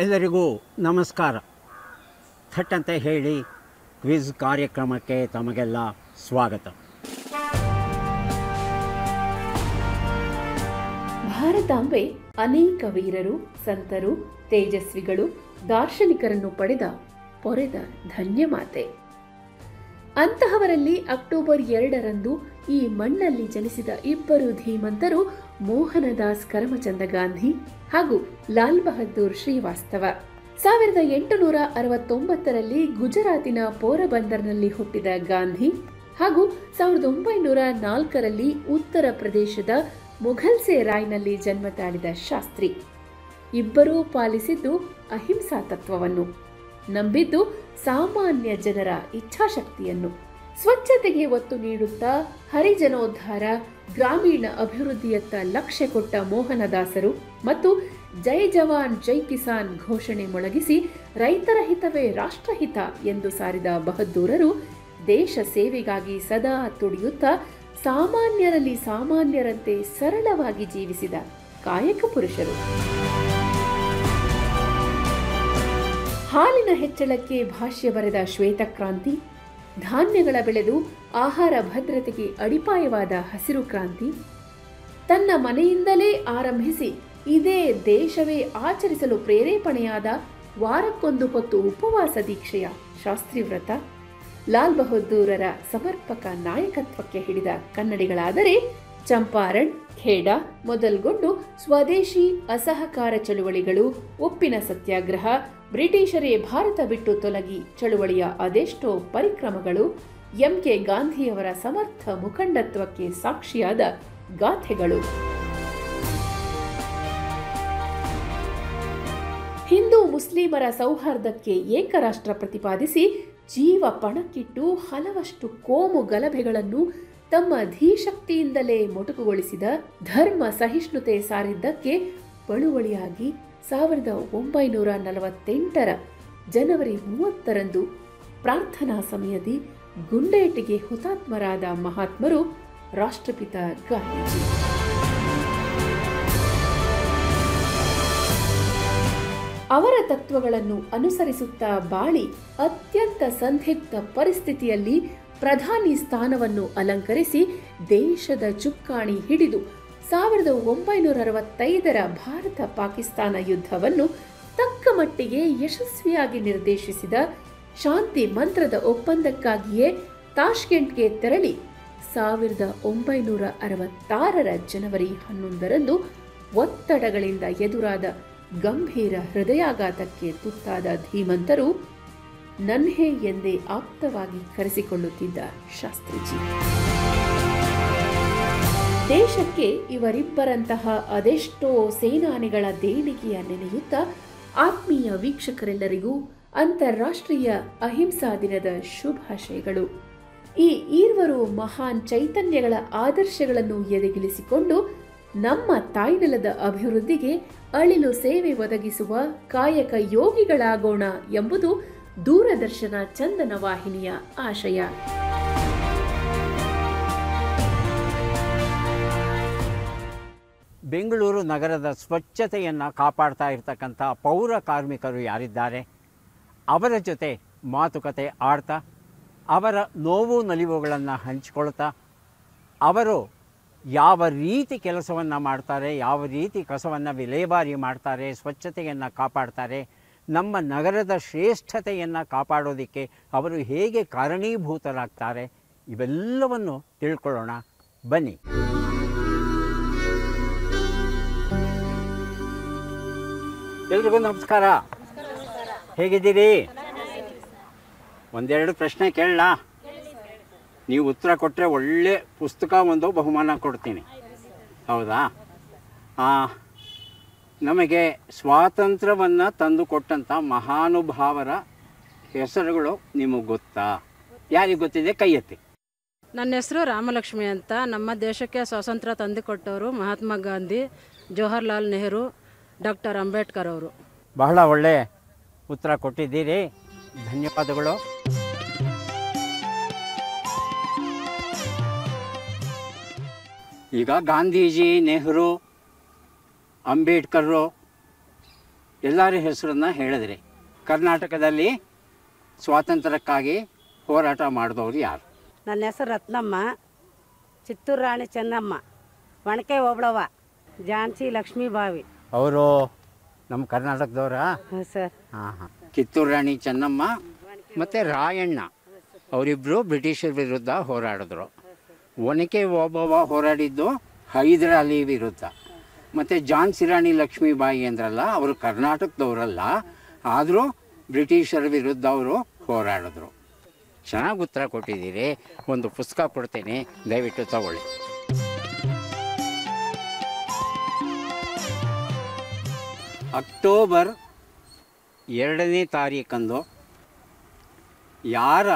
ಎಲ್ಲರಿಗೂ ನಮಸ್ಕಾರ. ಥಟ್ಟಂತೆ ಹೇಳಿ ಕ್ವಿಜ್ ಕಾರ್ಯಕ್ರಮಕ್ಕೆ ತಮಗೆಲ್ಲ ಸ್ವಾಗತ. ಭಾರತಾಂಬೆ ಅನೇಕ ವೀರರು, ಸಂತರು, ತೇಜಸ್ವಿಗಳು, ದಾರ್ಶನಿಕರನ್ನು ಪಡೆದ ಪೊರೆದ ಧನ್ಯಮಾತೆ. ಅಂತಹವರಲ್ಲಿ ಅಕ್ಟೋಬರ್ 2ರಂದು ಈ ಮಣ್ಣಲ್ಲಿ ಜನಿಸಿದ ಇಬ್ಬರು ಧೀಮಂತರು ಮೋಹನದಾಸ್ ಕರಮಚಂದ ಗಾಂಧಿ ಹಾಗೂ ಲಾಲ್ ಬಹದ್ದೂರ್ ಶ್ರೀವಾಸ್ತವ. 1869ರಲ್ಲಿ ಗುಜರಾತಿನ ಪೋರಬಂದರ್ನಲ್ಲಿ ಹುಟ್ಟಿದ ಗಾಂಧಿ ಹಾಗೂ 1904ರಲ್ಲಿ ಉತ್ತರ ಪ್ರದೇಶದ ಮುಘಲ್ಸೆ ರಾಯ್ನಲ್ಲಿ ಜನ್ಮ ತಾಳಿದ ಶಾಸ್ತ್ರಿ. ಇಬ್ಬರೂ ಪಾಲಿಸಿದ್ದು ಅಹಿಂಸಾ ತತ್ವವನ್ನು, ನಂಬಿದ್ದು ಸಾಮಾನ್ಯ ಜನರ ಇಚ್ಛಾಶಕ್ತಿಯನ್ನು. ಸ್ವಚ್ಛತೆಗೆ ಒತ್ತು ನೀಡುತ್ತಾ ಹರಿಜನೋದ್ಧಾರ, ಗ್ರಾಮೀಣ ಅಭಿವೃದ್ಧಿಯತ್ತ ಲಕ್ಷ್ಯ ಕೊಟ್ಟ ಮೋಹನದಾಸರು ಮತ್ತು ಜೈ ಜವಾನ್ ಜೈ ಕಿಸಾನ್ ಘೋಷಣೆ ಮೊಳಗಿಸಿ ರೈತರ ಹಿತವೇ ರಾಷ್ಟ್ರಹಿತ ಎಂದು ಸಾರಿದ ಬಹದ್ದೂರರು ದೇಶ ಸೇವೆಗಾಗಿ ಸದಾ ತುಡಿಯುತ್ತಾ ಸಾಮಾನ್ಯರಲ್ಲಿ ಸಾಮಾನ್ಯರಂತೆ ಸರಳವಾಗಿ ಜೀವಿಸಿದ ಕಾಯಕ ಪುರುಷರು. ಹಾಲಿನ ಹೆಚ್ಚಳಕ್ಕೆ ಭಾಷ್ಯ ಬರೆದ ಶ್ವೇತಕ್ರಾಂತಿ, ಧಾನ್ಯಗಳ ಬೆಳೆದು ಆಹಾರ ಭದ್ರತೆಗೆ ಅಡಿಪಾಯವಾದ ಹಸಿರು ಕ್ರಾಂತಿ, ತನ್ನ ಮನೆಯಿಂದಲೇ ಆರಂಭಿಸಿ ಇದೇ ದೇಶವೇ ಆಚರಿಸಲು ಪ್ರೇರೇಪಣೆಯಾದ ವಾರಕ್ಕೊಂದು ಹೊತ್ತು ಉಪವಾಸ ದೀಕ್ಷೆಯ ಶಾಸ್ತ್ರಿ ವ್ರತ, ಲಾಲ್ ಬಹದ್ದೂರರ ಸಮರ್ಪಕ ನಾಯಕತ್ವಕ್ಕೆ ಹಿಡಿದ ಕನ್ನಡಿಗಳಾದರೆ ಚಂಪಾರಣ್, ಖೇಡಾ ಮೊದಲ್ಗೊಂಡು ಸ್ವದೇಶಿ ಅಸಹಕಾರ ಚಳುವಳಿಗಳು, ಉಪ್ಪಿನ ಸತ್ಯಾಗ್ರಹ, ಬ್ರಿಟಿಷರೇ ಭಾರತ ಬಿಟ್ಟು ತೊಲಗಿ ಚಳುವಳಿಯ ಅದೆಷ್ಟೋ ಪರಿಕ್ರಮಗಳು, ಎಂಕೆ ಗಾಂಧಿಯವರ ಸಮರ್ಥ ಮುಖಂಡತ್ವಕ್ಕೆ ಸಾಕ್ಷಿಯಾದ ಗಾಥೆಗಳು. ಹಿಂದೂ ಮುಸ್ಲಿಮರ ಸೌಹಾರ್ದಕ್ಕೆ ಏಕರಾಷ್ಟ್ರ ಪ್ರತಿಪಾದಿಸಿ ಜೀವ ಪಣಕ್ಕಿಟ್ಟು ಹಲವಷ್ಟು ಕೋಮು ಗಲಭೆಗಳನ್ನು ತಮ್ಮ ಧೀಶಕ್ತಿಯಿಂದಲೇ ಮೊಟಕುಗೊಳಿಸಿದ, ಧರ್ಮ ಸಹಿಷ್ಣುತೆ ಸಾರಿದ್ದಕ್ಕೆ ಬಳುವಳಿಯಾಗಿ 1948ರ ಜನವರಿ 30ರಂದು ಪ್ರಾರ್ಥನಾ ಸಮಯದಿ ಗುಂಡೇಟಿಗೆ ಹುತಾತ್ಮರಾದ ಮಹಾತ್ಮರು ರಾಷ್ಟ್ರಪಿತ ಗಾಂಧೀಜಿ. ಅವರ ತತ್ವಗಳನ್ನು ಅನುಸರಿಸುತ್ತಾ ಬಾಳಿ ಅತ್ಯಂತ ಸಂದಿಗ್ಧ ಪರಿಸ್ಥಿತಿಯಲ್ಲಿ ಪ್ರಧಾನಿ ಸ್ಥಾನವನ್ನು ಅಲಂಕರಿಸಿ ದೇಶದ ಚುಕ್ಕಾಣಿ ಹಿಡಿದು 1965ರ ಭಾರತ ಪಾಕಿಸ್ತಾನ ಯುದ್ಧವನ್ನು ತಕ್ಕ ಮಟ್ಟಿಗೆ ಯಶಸ್ವಿಯಾಗಿ ನಿರ್ದೇಶಿಸಿದ, ಶಾಂತಿ ಮಂತ್ರದ ಒಪ್ಪಂದಕ್ಕಾಗಿಯೇ ತಾಷ್ಕೆಂಟ್ಗೆ ತೆರಳಿ 1966ರ ಜನವರಿ 11ರಂದು ಒತ್ತಡಗಳಿಂದ ಎದುರಾದ ಗಂಭೀರ ಹೃದಯಾಘಾತಕ್ಕೆ ತುತ್ತಾದ ಧೀಮಂತರು ನನ್ಹೆ ಎಂದೇ ಆಪ್ತವಾಗಿ ಕರೆಸಿಕೊಳ್ಳುತ್ತಿದ್ದ ಶಾಸ್ತ್ರಿಜಿ. ದೇಶಕ್ಕೆ ಇವರಿಬ್ಬರಂತಹ ಅದೆಷ್ಟೋ ಸೇನಾನಿಗಳ ದೇಣಿಗೆಯ ನೆನೆಯುತ್ತಾ ಆತ್ಮೀಯ ವೀಕ್ಷಕರೆಲ್ಲರಿಗೂ ಅಂತಾರಾಷ್ಟ್ರೀಯ ಅಹಿಂಸಾ ದಿನದ ಶುಭಾಶಯಗಳು. ಈ ಈರ್ವರು ಮಹಾನ್ ಚೈತನ್ಯಗಳ ಆದರ್ಶಗಳನ್ನು ಎದೆಗಿಳಿಸಿಕೊಂಡು ನಮ್ಮ ತಾಯ್ನೆಲದ ಅಭಿವೃದ್ಧಿಗೆ ಅಳಿಲು ಸೇವೆ ಒದಗಿಸುವ ಕಾಯಕ ಯೋಗಿಗಳಾಗೋಣ ಎಂಬುದು ದೂರದರ್ಶನ ಚಂದನ ವಾಹಿನಿಯ ಆಶಯ. ಬೆಂಗಳೂರು ನಗರದ ಸ್ವಚ್ಛತೆಯನ್ನು ಕಾಪಾಡ್ತಾ ಇರ್ತಕ್ಕಂಥ ಪೌರ ಕಾರ್ಮಿಕರು ಯಾರಿದ್ದಾರೆ, ಅವರ ಜೊತೆ ಮಾತುಕತೆ ಆಡ್ತಾ, ಅವರ ನೋವು ನಲಿವುಗಳನ್ನು ಹಂಚಿಕೊಳ್ತಾ, ಅವರು ಯಾವ ರೀತಿ ಕೆಲಸವನ್ನು ಮಾಡ್ತಾರೆ, ಯಾವ ರೀತಿ ಕಸವನ್ನು ವಿಲೇವಾರಿ ಮಾಡ್ತಾರೆ, ಸ್ವಚ್ಛತೆಯನ್ನು ಕಾಪಾಡ್ತಾರೆ, ನಮ್ಮ ನಗರದ ಶ್ರೇಷ್ಠತೆಯನ್ನು ಕಾಪಾಡೋದಕ್ಕೆ ಅವರು ಹೇಗೆ ಕಾರಣೀಭೂತರಾಗ್ತಾರೆ, ಇವೆಲ್ಲವನ್ನು ತಿಳ್ಕೊಳ್ಳೋಣ ಬನ್ನಿ. ಎಲ್ರಿಗೂ ನಮಸ್ಕಾರ. ಹೇಗಿದ್ದೀರಿ? ಒಂದೆರಡು ಪ್ರಶ್ನೆ ಕೇಳಲಾ? ನೀವು ಉತ್ತರ ಕೊಟ್ಟರೆ ಒಳ್ಳೆ ಪುಸ್ತಕ ಒಂದು ಬಹುಮಾನ ಕೊಡ್ತೀನಿ. ಹೌದಾ? ನಮಗೆ ಸ್ವಾತಂತ್ರ್ಯವನ್ನು ತಂದುಕೊಟ್ಟಂಥ ಮಹಾನುಭಾವರ ಹೆಸರುಗಳು ನಿಮಗೆ ಗೊತ್ತಾ? ಯಾರಿಗೆ ಗೊತ್ತಿದೆ ಕೈ ಎತ್ತಿ. ನನ್ನ ಹೆಸರು ರಾಮಲಕ್ಷ್ಮಿ ಅಂತ. ನಮ್ಮ ದೇಶಕ್ಕೆ ಸ್ವಾತಂತ್ರ್ಯ ತಂದುಕೊಟ್ಟವರು ಮಹಾತ್ಮ ಗಾಂಧಿ, ಜವಾಹರ್ಲಾಲ್ ನೆಹರು, ಡಾಕ್ಟರ್ ಅಂಬೇಡ್ಕರ್ ಅವರು. ಬಹಳ ಒಳ್ಳೆ ಉತ್ತರ ಕೊಟ್ಟಿದ್ದೀರಿ, ಧನ್ಯವಾದಗಳು. ಈಗ ಗಾಂಧೀಜಿ, ನೆಹರು, ಅಂಬೇಡ್ಕರ್ ಎಲ್ಲರ ಹೆಸರನ್ನು ಹೇಳಿದ್ರಿ. ಕರ್ನಾಟಕದಲ್ಲಿ ಸ್ವಾತಂತ್ರ್ಯಕ್ಕಾಗಿ ಹೋರಾಟ ಮಾಡಿದವರು ಯಾರು? ನನ್ನ ಹೆಸರು ರತ್ನಮ್ಮ, ಚಿತ್ತೂರು ರಾಣಿ ಚೆನ್ನಮ್ಮ, ಒಣಕೆ ಹೋಬಳವ, ಝಾನ್ಸಿ ಲಕ್ಷ್ಮೀಬಾಯಿ. ಅವರು ನಮ್ಮ ಕರ್ನಾಟಕದವರಾ? ಹಾಂ ಸರ್. ಹಾಂ. ಕಿತ್ತೂರು ರಾಣಿ ಚೆನ್ನಮ್ಮ ಮತ್ತು ರಾಯಣ್ಣ ಅವರಿಬ್ಬರು ಬ್ರಿಟಿಷರ ವಿರುದ್ಧ ಹೋರಾಡಿದ್ರು. ಒನಕೆ ಓಬವ್ವ ಹೋರಾಡಿದ್ದು ಹೈದರ್ ಅಲಿ ವಿರುದ್ಧ. ಮತ್ತು ಝಾನ್ಸಿ ರಾಣಿ ಲಕ್ಷ್ಮೀಬಾಯಿ ಅಂದ್ರಲ್ಲ, ಅವರು ಕರ್ನಾಟಕದವರಲ್ಲ, ಆದರೂ ಬ್ರಿಟಿಷರ ವಿರುದ್ಧ ಅವರು ಹೋರಾಡಿದ್ರು. ಚೆನ್ನಾಗಿ ಉತ್ತರ ಕೊಟ್ಟಿದ್ದೀರಿ. ಒಂದು ಪುಸ್ತಕ ಕೊಡ್ತೀನಿ, ದಯವಿಟ್ಟು ತಗೊಳ್ಳಿ. ಅಕ್ಟೋಬರ್ 2ನೇ ತಾರೀಕಂದು ಯಾರ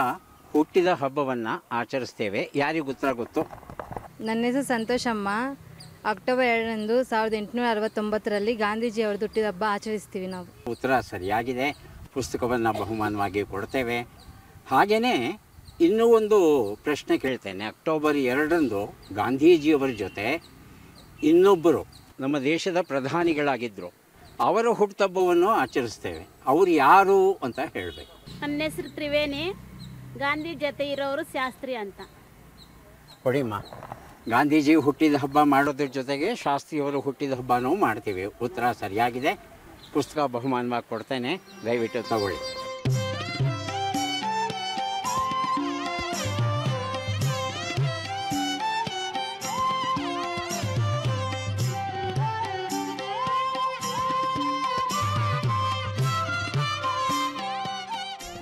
ಹುಟ್ಟಿದ ಹಬ್ಬವನ್ನು ಆಚರಿಸ್ತೇವೆ? ಯಾರಿಗೆ ಉತ್ತರ ಗೊತ್ತು? ನನ್ನ ಹೆಸರು ಸಂತೋಷಮ್ಮ. ಅಕ್ಟೋಬರ್ 2ರಂದು 1869ರಲ್ಲಿ ಗಾಂಧೀಜಿಯವ್ರದ್ದು ಹುಟ್ಟಿದ ಹಬ್ಬ ಆಚರಿಸ್ತೀವಿ ನಾವು. ಉತ್ತರ ಸರಿಯಾಗಿದೆ. ಪುಸ್ತಕವನ್ನು ಬಹುಮಾನವಾಗಿ ಕೊಡ್ತೇವೆ. ಹಾಗೆಯೇ ಇನ್ನೂ ಒಂದು ಪ್ರಶ್ನೆ ಕೇಳ್ತೇನೆ. ಅಕ್ಟೋಬರ್ 2ರಂದು ಗಾಂಧೀಜಿಯವರ ಜೊತೆ ಇನ್ನೊಬ್ಬರು ನಮ್ಮ ದೇಶದ ಪ್ರಧಾನಿಗಳಾಗಿದ್ದರು, ಅವರ ಹುಟ್ಟುಹಬ್ಬವನ್ನು ಆಚರಿಸ್ತೇವೆ. ಅವರು ಯಾರು ಅಂತ ಹೇಳಬೇಕು. ನನ್ನ ಹೆಸರು ತ್ರಿವೇಣಿ, ಗಾಂಧಿ ಜೊತೆ ಇರೋರು ಶಾಸ್ತ್ರಿ ಅಂತ. ಕೊಡಿಮ್ಮ. ಗಾಂಧೀಜಿ ಹುಟ್ಟಿದ ಹಬ್ಬ ಮಾಡೋದ್ರ ಜೊತೆಗೆ ಶಾಸ್ತ್ರಿಯವರು ಹುಟ್ಟಿದ ಹಬ್ಬನೂ ಮಾಡ್ತೀವಿ. ಉತ್ತರ ಸರಿಯಾಗಿದೆ. ಪುಸ್ತಕ ಬಹುಮಾನವಾಗಿ ಕೊಡ್ತೇನೆ, ದಯವಿಟ್ಟು ತಗೊಳ್ಳಿ.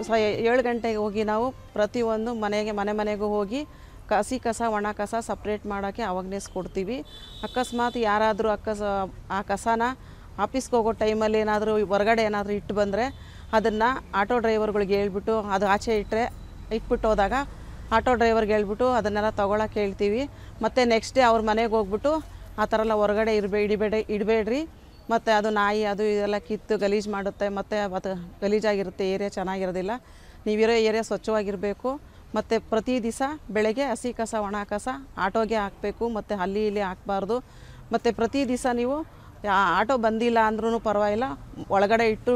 ಸೊ 7 ಗಂಟೆಗೆ ಹೋಗಿ ನಾವು ಪ್ರತಿಯೊಂದು ಮನೆಗೂ ಹೋಗಿ ಹಸಿ ಕಸ ಒಣ ಕಸ ಸಪ್ರೇಟ್ ಮಾಡೋಕ್ಕೆ ಅವೇರ್ನೆಸ್ ಕೊಡ್ತೀವಿ. ಅಕಸ್ಮಾತ್ ಯಾರಾದರೂ ಆ ಕಸನ ಆಫೀಸ್ಗೆ ಹೋಗೋ ಟೈಮಲ್ಲಿ ಏನಾದರೂ ಹೊರಗಡೆ ಏನಾದರೂ ಇಟ್ಟು ಬಂದರೆ ಅದನ್ನು ಆಟೋ ಡ್ರೈವರ್ಗಳಿಗೆ ಹೇಳ್ಬಿಟ್ಟು, ಅದು ಆಚೆ ಇಟ್ಬಿಟ್ಟು ಹೋದಾಗ ಆಟೋ ಡ್ರೈವರ್ಗೆ ಹೇಳ್ಬಿಟ್ಟು ಅದನ್ನೆಲ್ಲ ತೊಗೊಳಕ್ಕೆ ಹೇಳ್ತೀವಿ. ಮತ್ತು ನೆಕ್ಸ್ಟ್ ಡೇ ಅವ್ರ ಮನೆಗೆ ಹೋಗ್ಬಿಟ್ಟು ಆ ಥರ ಎಲ್ಲ ಹೊರಗಡೆ ಇಡಬೇಡ್ರಿ, ಮತ್ತು ಅದು ನಾಯಿ ಅದು ಇದೆಲ್ಲ ಕಿತ್ತು ಗಲೀಜು ಮಾಡುತ್ತೆ, ಮತ್ತು ಅದು ಗಲೀಜಾಗಿರುತ್ತೆ, ಏರಿಯಾ ಚೆನ್ನಾಗಿರೋದಿಲ್ಲ. ನೀವಿರೋ ಏರಿಯಾ ಸ್ವಚ್ಛವಾಗಿರಬೇಕು. ಮತ್ತು ಪ್ರತಿ ದಿವಸ ಬೆಳಗ್ಗೆ ಹಸಿ ಕಸ ಒಣ ಕಸ ಆಟೋಗೆ ಹಾಕಬೇಕು, ಮತ್ತು ಅಲ್ಲಿ ಇಲ್ಲಿ ಹಾಕಬಾರ್ದು. ಮತ್ತು ಪ್ರತಿ ದಿವಸ ನೀವು ಆಟೋ ಬಂದಿಲ್ಲ ಅಂದ್ರೂ ಪರವಾಗಿಲ್ಲ, ಒಳಗಡೆ ಇಟ್ಟು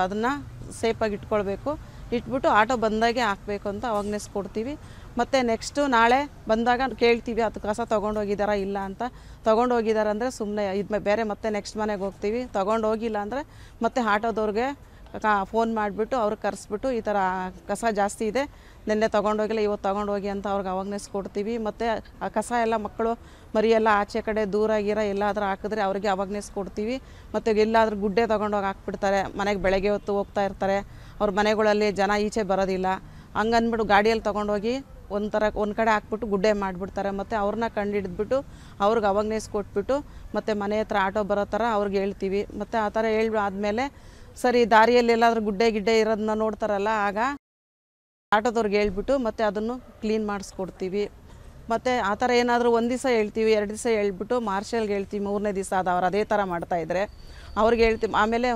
ಅದನ್ನು ಸೇಫಾಗಿ ಇಟ್ಕೊಳ್ಬೇಕು. ಇಟ್ಬಿಟ್ಟು ಆಟೋ ಬಂದಾಗೆ ಹಾಕಬೇಕು ಅಂತ ಅವೇರ್ನೆಸ್ ಕೊಡ್ತೀವಿ. ಮತ್ತು ನೆಕ್ಸ್ಟು ನಾಳೆ ಬಂದಾಗ ಕೇಳ್ತೀವಿ ಅದು ಕಸ ತೊಗೊಂಡೋಗಿದ್ದಾರಾ ಇಲ್ಲ ಅಂತ. ತೊಗೊಂಡೋಗಿದ್ದಾರೆ ಅಂದರೆ ಸುಮ್ಮನೆ ಬೇರೆ ಮತ್ತೆ ನೆಕ್ಸ್ಟ್ ಮನೆಗೆ ಹೋಗ್ತೀವಿ. ತೊಗೊಂಡೋಗಿಲ್ಲ ಅಂದರೆ ಮತ್ತೆ ಆಟೋದವ್ರಿಗೆ ಫೋನ್ ಮಾಡಿಬಿಟ್ಟು ಅವ್ರಿಗೆ ಕರೆಸ್ಬಿಟ್ಟು ಈ ಥರ ಕಸ ಜಾಸ್ತಿ ಇದೆ, ನಿನ್ನೆ ತೊಗೊಂಡೋಗಿಲ್ಲ ಇವತ್ತು ತೊಗೊಂಡೋಗಿ ಅಂತ ಅವ್ರಿಗೆ ಅವೇರ್ನೆಸ್ ಕೊಡ್ತೀವಿ. ಮತ್ತು ಆ ಕಸ ಎಲ್ಲ ಮಕ್ಕಳು ಮರಿಯೆಲ್ಲ ಆಚೆ ಕಡೆ ದೂರಾಗಿರೋ ಎಲ್ಲಾದರೂ ಹಾಕಿದ್ರೆ ಅವ್ರಿಗೆ ಅವೇರ್ನೆಸ್ ಕೊಡ್ತೀವಿ. ಮತ್ತು ಎಲ್ಲಾದರೂ ಗುಡ್ಡೆ ತೊಗೊಂಡೋಗಿ ಹಾಕ್ಬಿಡ್ತಾರೆ, ಮನೆಗೆ ಬೆಳಗ್ಗೆ ಹೊತ್ತು ಹೋಗ್ತಾ ಇರ್ತಾರೆ, ಅವ್ರ ಮನೆಗಳಲ್ಲಿ ಜನ ಈಚೆ ಬರೋದಿಲ್ಲ, ಹಂಗಂದ್ಬಿಟ್ಟು ಗಾಡಿಯಲ್ಲಿ ತೊಗೊಂಡೋಗಿ ಒಂದು ಕಡೆ ಹಾಕ್ಬಿಟ್ಟು ಗುಡ್ಡೆ ಮಾಡಿಬಿಡ್ತಾರೆ. ಮತ್ತು ಅವ್ರನ್ನ ಕಂಡುಹಿಡಿದ್ಬಿಟ್ಟು ಅವ್ರಿಗೆ ಅವೇರ್ನೆಸ್ ಕೊಟ್ಬಿಟ್ಟು ಮತ್ತು ಮನೆ ಹತ್ರ ಆಟೋ ಬರೋ ಥರ ಅವ್ರಿಗೆ ಹೇಳ್ತೀವಿ. ಮತ್ತು ಆ ಥರ ಆದಮೇಲೆ ಸರಿ ದಾರಿಯಲ್ಲಿ ಎಲ್ಲಾದರೂ ಗುಡ್ಡೆ ಇರೋದನ್ನ ನೋಡ್ತಾರಲ್ಲ, ಆಗ ಆಟೋದವ್ರಿಗೆ ಹೇಳ್ಬಿಟ್ಟು ಮತ್ತು ಅದನ್ನು ಕ್ಲೀನ್ ಮಾಡಿಸ್ಕೊಡ್ತೀವಿ. ಮತ್ತು ಆ ಥರ ಏನಾದರೂ ಒಂದು ದಿವಸ ಹೇಳ್ತೀವಿ, 2 ದಿವಸ ಹೇಳ್ಬಿಟ್ಟು ಮಾರ್ಷಲ್ಗೆ ಹೇಳ್ತೀವಿ. 3ನೇ ದಿವಸ ಅವ್ರು ಅದೇ ಥರ ಮಾಡ್ತಾಯಿದ್ರೆ ಅವ್ರಿಗೆ ಹೇಳ್ತೀವಿ. ಆಮೇಲೆ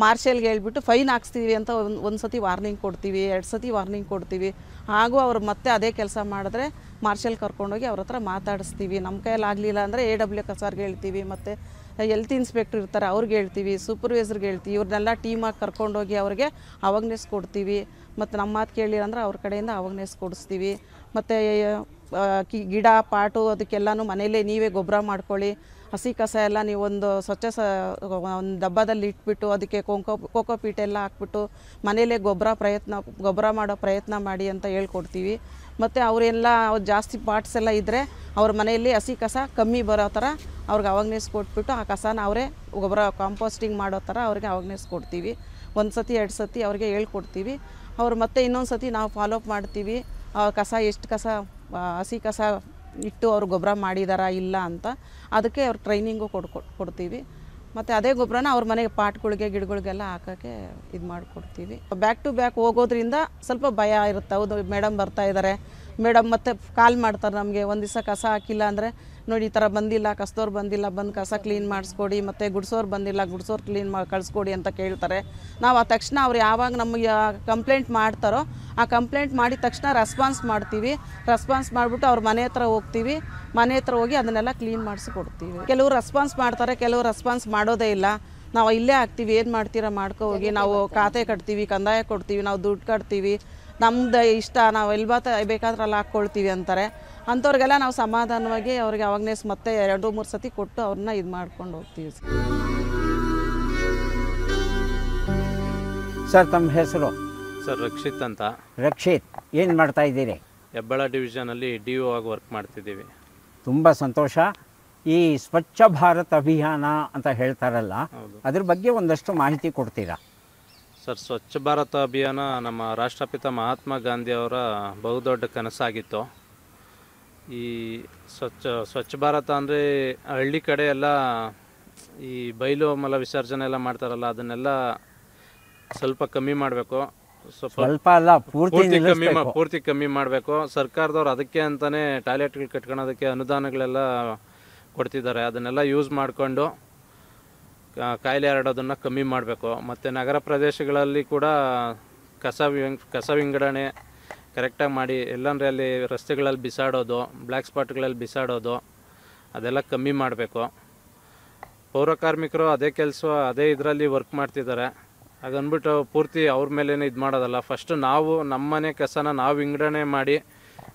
ಮಾರ್ಷಲ್ಗೆ ಹೇಳ್ಬಿಟ್ಟು ಫೈನ್ ಹಾಕ್ಸ್ತೀವಿ ಅಂತ ಒಂದು ಸತಿ ವಾರ್ನಿಂಗ್ ಕೊಡ್ತೀವಿ, 2 ಸತಿ ವಾರ್ನಿಂಗ್ ಕೊಡ್ತೀವಿ. ಹಾಗೂ ಅವ್ರು ಮತ್ತೆ ಅದೇ ಕೆಲಸ ಮಾಡಿದ್ರೆ ಮಾರ್ಷಲ್ ಕರ್ಕೊಂಡೋಗಿ ಅವ್ರ ಹತ್ರ ಮಾತಾಡಿಸ್ತೀವಿ. ನಮ್ಮ ಕೈಯಲ್ಲಿ ಆಗಲಿಲ್ಲ ಅಂದರೆ AWSRಗೆ ಹೇಳ್ತೀವಿ, ಮತ್ತು ಹೆಲ್ತ್ ಇನ್ಸ್ಪೆಕ್ಟ್ರ್ ಇರ್ತಾರೆ ಅವ್ರಿಗೆ ಹೇಳ್ತೀವಿ, ಸೂಪರ್ವೈಸರ್ಗೆ ಹೇಳ್ತೀವಿ. ಇವ್ರನ್ನೆಲ್ಲ ಟೀಮಾಗಿ ಕರ್ಕೊಂಡೋಗಿ ಅವ್ರಿಗೆ ಅವೇರ್ನೆಸ್ ಕೊಡ್ತೀವಿ. ಮತ್ತು ನಮ್ಮ ಮಾತು ಕೇಳಿಲ್ಲ ಅಂದರೆ ಅವ್ರ ಕಡೆಯಿಂದ ಅವೇರ್ನೆಸ್ ಕೊಡಿಸ್ತೀವಿ. ಮತ್ತು ಗಿಡ ಪಾಟು ಅದಕ್ಕೆಲ್ಲನೂ ಮನೇಲೇ ನೀವೇ ಗೊಬ್ಬರ ಮಾಡ್ಕೊಳ್ಳಿ. ಹಸಿ ಕಸ ಎಲ್ಲ ನೀವು ಒಂದು ಒಂದು ಡಬ್ಬದಲ್ಲಿ ಇಟ್ಬಿಟ್ಟು ಅದಕ್ಕೆ ಕೋಕೋ ಪೀಟ್ ಎಲ್ಲ ಹಾಕ್ಬಿಟ್ಟು ಮನೇಲೇ ಗೊಬ್ಬರ ಮಾಡೋ ಪ್ರಯತ್ನ ಮಾಡಿ ಅಂತ ಹೇಳ್ಕೊಡ್ತೀವಿ. ಮತ್ತು ಅವರೆಲ್ಲ ಜಾಸ್ತಿ ಪಾಟ್ಸ್ ಎಲ್ಲ ಇದ್ದರೆ ಅವ್ರ ಮನೆಯಲ್ಲಿ ಹಸಿ ಕಸ ಕಮ್ಮಿ ಬರೋ ಥರ ಅವ್ರಿಗೆ ಅವೇರ್ನೆಸ್ ಕೊಟ್ಬಿಟ್ಟು ಆ ಕಸನ ಅವರೇ ಗೊಬ್ಬರ ಕಾಂಪೋಸ್ಟಿಂಗ್ ಮಾಡೋ ಥರ ಅವ್ರಿಗೆ ಅವೇರ್ನೆಸ್ ಕೊಡ್ತೀವಿ. 1 ಸತಿ 2 ಸತಿ ಅವ್ರಿಗೆ ಹೇಳ್ಕೊಡ್ತೀವಿ. ಅವ್ರು ಮತ್ತೆ ಇನ್ನೊಂದು ಸತಿ ನಾವು ಫಾಲೋಅಪ್ ಮಾಡ್ತೀವಿ, ಎಷ್ಟು ಕಸ ಹಸಿ ಕಸ ಇಟ್ಟು ಅವ್ರು ಗೊಬ್ಬರ ಮಾಡಿದಾರಾ ಇಲ್ಲ ಅಂತ. ಅದಕ್ಕೆ ಅವ್ರು ಟ್ರೈನಿಂಗು ಕೊಡ್ತೀವಿ. ಮತ್ತು ಅದೇ ಗೊಬ್ಬರನ ಅವ್ರ ಮನೆಗೆ ಪಾಟ್ಗಳಿಗೆ ಗಿಡಗಳಿಗೆಲ್ಲ ಹಾಕೋಕ್ಕೆ ಇದು ಮಾಡಿಕೊಡ್ತೀವಿ. ಬ್ಯಾಕ್ ಟು ಬ್ಯಾಕ್ ಹೋಗೋದ್ರಿಂದ ಸ್ವಲ್ಪ ಭಯ ಇರುತ್ತೆ. ಹೌದು ಮೇಡಮ್ ಬರ್ತಾ ಇದ್ದಾರೆ, ಮೇಡಮ್ ಮತ್ತೆ ಕಾಲ್ ಮಾಡ್ತಾರೆ ನಮಗೆ, ಒಂದು ದಿವಸ ಕಸ ಹಾಕಿಲ್ಲ ಅಂದರೆ ನೋಡಿ ಈ ಥರ ಬಂದಿಲ್ಲ, ಕಸದವ್ರು ಬಂದಿಲ್ಲ, ಬಂದು ಕಸ ಕ್ಲೀನ್ ಮಾಡಿಸ್ಕೊಡಿ, ಮತ್ತು ಗುಡ್ಸೋರು ಬಂದಿಲ್ಲ, ಗುಡ್ಸೋರು ಕ್ಲೀನ್ ಮಾಡಿ ಕಳಿಸ್ಕೊಡಿ ಅಂತ ಕೇಳ್ತಾರೆ. ನಾವು ಆ ತಕ್ಷಣ ಅವ್ರು ಯಾವಾಗ ನಮಗೆ ಕಂಪ್ಲೇಂಟ್ ಮಾಡ್ತಾರೋ ಆ ಕಂಪ್ಲೇಂಟ್ ಮಾಡಿದ ತಕ್ಷಣ ರೆಸ್ಪಾನ್ಸ್ ಮಾಡ್ತೀವಿ. ರೆಸ್ಪಾನ್ಸ್ ಮಾಡಿಬಿಟ್ಟು ಅವ್ರ ಮನೆ ಹತ್ರ ಹೋಗ್ತೀವಿ, ಮನೆ ಹತ್ರ ಹೋಗಿ ಅದನ್ನೆಲ್ಲ ಕ್ಲೀನ್ ಮಾಡಿಸಿ ಕೊಡ್ತೀವಿ. ಕೆಲವರು ರೆಸ್ಪಾನ್ಸ್ ಮಾಡ್ತಾರೆ, ಕೆಲವರು ರೆಸ್ಪಾನ್ಸ್ ಮಾಡೋದೇ ಇಲ್ಲ. ನಾವು ಇಲ್ಲೇ ಹಾಕ್ತೀವಿ, ಏನು ಮಾಡ್ತೀರಾ ಮಾಡ್ಕೊ ಹೋಗಿ, ನಾವು ಖಾತೆ ಕಟ್ತೀವಿ, ಕಂದಾಯ ಕೊಡ್ತೀವಿ, ನಾವು ದುಡ್ಡು ಕಟ್ತೀವಿ, ನಮ್ದು ಇಷ್ಟ, ನಾವು ಎಲ್ಲಿ ಬೇಕಾದ್ರೆ ಅಲ್ಲಿ ಹಾಕ್ಕೊಳ್ತೀವಿ ಅಂತಾರೆ. ಅಂಥವ್ರಿಗೆಲ್ಲ ನಾವು ಸಮಾಧಾನವಾಗಿ ಅವ್ರಿಗೆ ಅವಾಗ್ನೆಸ್ ಮತ್ತೆ 2-3 ಸತಿ ಕೊಟ್ಟು ಅವ್ರನ್ನ ಇದು ಮಾಡ್ಕೊಂಡು ಹೋಗ್ತೀವಿ. ಸರ್ ತಮ್ಮ ಹೆಸರು? ಸರ್ ರಕ್ಷಿತ್ ಅಂತ. ರಕ್ಷಿತ್, ಏನು ಮಾಡ್ತಾ ಇದ್ದೀರಿ? ಹೆಬ್ಬಾಳ ಡಿವಿಷನಲ್ಲಿ DO ಆಗಿ ವರ್ಕ್ ಮಾಡ್ತಿದ್ದೀವಿ. ತುಂಬ ಸಂತೋಷ. ಈ ಸ್ವಚ್ಛ ಭಾರತ್ ಅಭಿಯಾನ ಅಂತ ಹೇಳ್ತಾರಲ್ಲ, ಅದ್ರ ಬಗ್ಗೆ ಒಂದಷ್ಟು ಮಾಹಿತಿ ಕೊಡ್ತೀರಾ? ಸರ್, ಸ್ವಚ್ಛ ಭಾರತ ಅಭಿಯಾನ ನಮ್ಮ ರಾಷ್ಟ್ರಪಿತ ಮಹಾತ್ಮ ಗಾಂಧಿಯವರ ಬಹುದೊಡ್ಡ ಕನಸಾಗಿತ್ತು. ಈ ಸ್ವಚ್ಛ ಭಾರತ ಅಂದರೆ ಹಳ್ಳಿ ಕಡೆ ಎಲ್ಲ ಈ ಬಯಲು ಮಲ ವಿಸರ್ಜನೆ ಎಲ್ಲ ಮಾಡ್ತಾರಲ್ಲ, ಅದನ್ನೆಲ್ಲ ಸ್ವಲ್ಪ ಕಮ್ಮಿ ಮಾಡಬೇಕು. ಸ್ವಲ್ಪ ಅಲ್ಲ, ಪೂರ್ತಿ ಕಮ್ಮಿ ಮಾಡಬೇಕು. ಸರ್ಕಾರದವ್ರು ಅದಕ್ಕೆ ಅಂತಲೇ ಟಾಯ್ಲೆಟ್ಗಳು ಕಟ್ಕೊಳೋದಕ್ಕೆ ಅನುದಾನಗಳೆಲ್ಲ ಕೊಡ್ತಿದ್ದಾರೆ. ಅದನ್ನೆಲ್ಲ ಯೂಸ್ ಮಾಡಿಕೊಂಡು ಕಾಯಿಲೆ ಹರಡೋದನ್ನು ಕಮ್ಮಿ ಮಾಡಬೇಕು. ಮತ್ತು ನಗರ ಪ್ರದೇಶಗಳಲ್ಲಿ ಕೂಡ ಕಸ ವಿಂಗಡಣೆ ಕರೆಕ್ಟಾಗಿ ಮಾಡಿ, ಎಲ್ಲಂದರೆ ಅಲ್ಲಿ ರಸ್ತೆಗಳಲ್ಲಿ ಬಿಸಾಡೋದು, ಬ್ಲ್ಯಾಕ್ ಸ್ಪಾಟ್ಗಳಲ್ಲಿ ಬಿಸಾಡೋದು ಅದೆಲ್ಲ ಕಮ್ಮಿ ಮಾಡಬೇಕು. ಪೌರ ಕಾರ್ಮಿಕರು ಅದೇ ಇದರಲ್ಲಿ ವರ್ಕ್ ಮಾಡ್ತಿದ್ದಾರೆ. ಹಾಗನ್ಬಿಟ್ಟು ಪೂರ್ತಿ ಅವ್ರ ಮೇಲೇ ಇದು ಮಾಡೋದಲ್ಲ. ಫಸ್ಟು ನಾವು ನಮ್ಮನೆ ಕಸನ ನಾವು ವಿಂಗಡಣೆ ಮಾಡಿ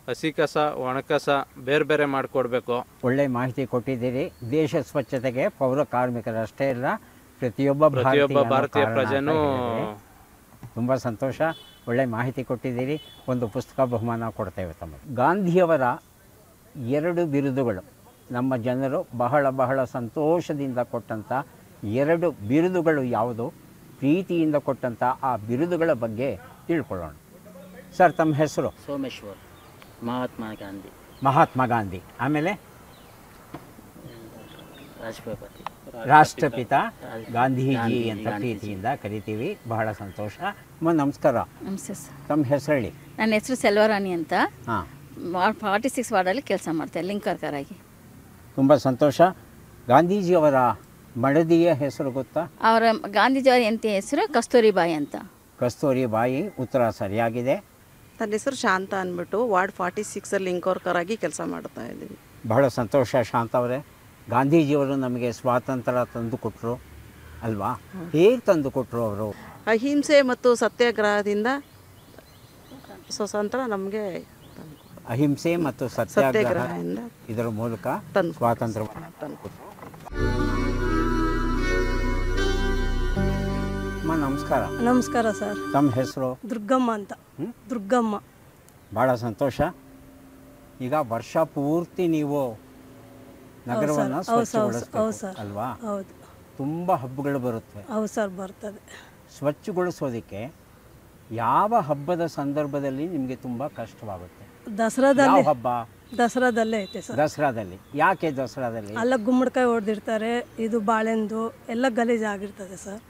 ಹಸಿ ಕಸ, ಒಣ ಕಸ ಬೇರೆ ಬೇರೆ ಮಾಡಿಕೊಡ್ಬೇಕು. ಒಳ್ಳೆ ಮಾಹಿತಿ ಕೊಟ್ಟಿದ್ದೀರಿ. ದೇಶ ಸ್ವಚ್ಛತೆಗೆ ಪೌರ ಕಾರ್ಮಿಕರಷ್ಟೇ ಇಲ್ಲ, ಪ್ರತಿಯೊಬ್ಬ ಭಾರತೀಯ ಪ್ರಜೆನೂ. ತುಂಬ ಸಂತೋಷ, ಒಳ್ಳೆ ಮಾಹಿತಿ ಕೊಟ್ಟಿದ್ದೀರಿ. ಒಂದು ಪುಸ್ತಕ ಬಹುಮಾನ ಕೊಡ್ತೇವೆ ತಮಗೆ. ಗಾಂಧಿಯವರ 2 ಬಿರುದುಗಳು, ನಮ್ಮ ಜನರು ಬಹಳ ಸಂತೋಷದಿಂದ ಕೊಟ್ಟಂಥ 2 ಬಿರುದುಗಳು ಯಾವುದು, ಪ್ರೀತಿಯಿಂದ ಕೊಟ್ಟಂಥ ಆ ಬಿರುದುಗಳ ಬಗ್ಗೆ ತಿಳ್ಕೊಳ್ಳೋಣ. ಸರ್ ತಮ್ಮ ಹೆಸರು? ಸೋಮೇಶ್ವರ್. ಮಹಾತ್ಮ ಗಾಂಧಿ, ಆಮೇಲೆ ರಾಷ್ಟ್ರಪಿತ ಗಾಂಧೀಜಿ ಅಂತ ಪ್ರೀತಿಯಿಂದ ಕರಿತೀವಿ. ಬಹಳ ಸಂತೋಷ. ನಮಸ್ಕಾರ. ನಮಸ್ತೆ ಸರ್. ತಮ್ಮ ಹೆಸರು ಹೇಳಿ? ನನ್ನ ಹೆಸರು ಸೆಲ್ವರಾಣಿ ಅಂತ. ಹಾಂ. 46 ವಾರ್ಡಲ್ಲಿ ಕೆಲಸ ಮಾಡ್ತೇನೆ, ಲಿಂಕರ್ಕರಾಗಿ. ತುಂಬ ಸಂತೋಷ. ಗಾಂಧೀಜಿಯವರ ಮಡದಿಯ ಹೆಸರು ಗೊತ್ತಾ? ಅವರ ಗಾಂಧೀಜಿಯವರ ಹೆಂಡತಿ ಹೆಸರು ಕಸ್ತೂರಿಬಾಯಿ ಅಂತ. ಕಸ್ತೂರಿಬಾಯಿ, ಉತ್ತರ ಸರಿಯಾಗಿದೆ. ನನ್ನ ಹೆಸರು ಶಾಂತ ಅಂದ್ಬಿಟ್ಟು ವಾರ್ಡ್ 46 ಲಿಂಕ್ ವರ್ಕರಾಗಿ ಕೆಲಸ ಮಾಡ್ತಾ ಇದ್ದೀವಿ. ಬಹಳ ಸಂತೋಷ ಶಾಂತ ಅವರೇ. ಗಾಂಧೀಜಿಯವರು ನಮಗೆ ಸ್ವಾತಂತ್ರ್ಯ ತಂದು ಕೊಟ್ಟರು ಅಲ್ವಾ? ಹೇಗೆ ತಂದು ಕೊಟ್ಟರು ಅವರು? ಅಹಿಂಸೆ ಮತ್ತು ಸತ್ಯಾಗ್ರಹದಿಂದ ಸ್ವಾತಂತ್ರ್ಯ ನಮಗೆ ಅಹಿಂಸೆ ಮತ್ತು ಸತ್ಯಾಗ್ರಹದಿಂದ ಇದರ ಮೂಲಕ ಸ್ವಾತಂತ್ರ್ಯವನ್ನು ತಂದುಕೊಟ್ರು. ನಮಸ್ಕಾರ. ನಮಸ್ಕಾರ ಸರ್. ತಮ್ಮ ಹೆಸರು? ದುರ್ಗಮ್ಮ ಅಂತ. ದುರ್ಗಮ್ಮ. ಭಾಳ ಸಂತೋಷ. ಈಗ ವರ್ಷ ಪೂರ್ತಿ ನೀವು ನಗರವನ್ನು ಸ್ವಚ್ಛಗೊಳಿಸಬೇಕು ಅಲ್ವಾ? ಹೌದು. ತುಂಬ ಹಬ್ಬಗಳು ಬರುತ್ತೆ. ಹೌದು ಸರ್, ಬರ್ತದೆ. ಸ್ವಚ್ಛಗೊಳಿಸೋದಕ್ಕೆ ಯಾವ ಹಬ್ಬದ ಸಂದರ್ಭದಲ್ಲಿ ನಿಮಗೆ ತುಂಬ ಕಷ್ಟವಾಗುತ್ತೆ? ದಸರಾದಲ್ಲಿ. ಯಾವ ಹಬ್ಬ? ದಸರಾದಲ್ಲೇ ಐತೆ ಸರ್. ದಸರಾದಲ್ಲಿ. ಯಾಕೆ ದಸರಾದಲ್ಲಿ? ಅಲ್ಲ ಗುಮ್ಮಡಿಕಾಯಿ ಹೊಡೆದಿರ್ತಾರೆ, ಇದು ಬಾಳೆಂದು ಎಲ್ಲ ಗಲೀಜಾಗಿರ್ತದೆ ಸರ್.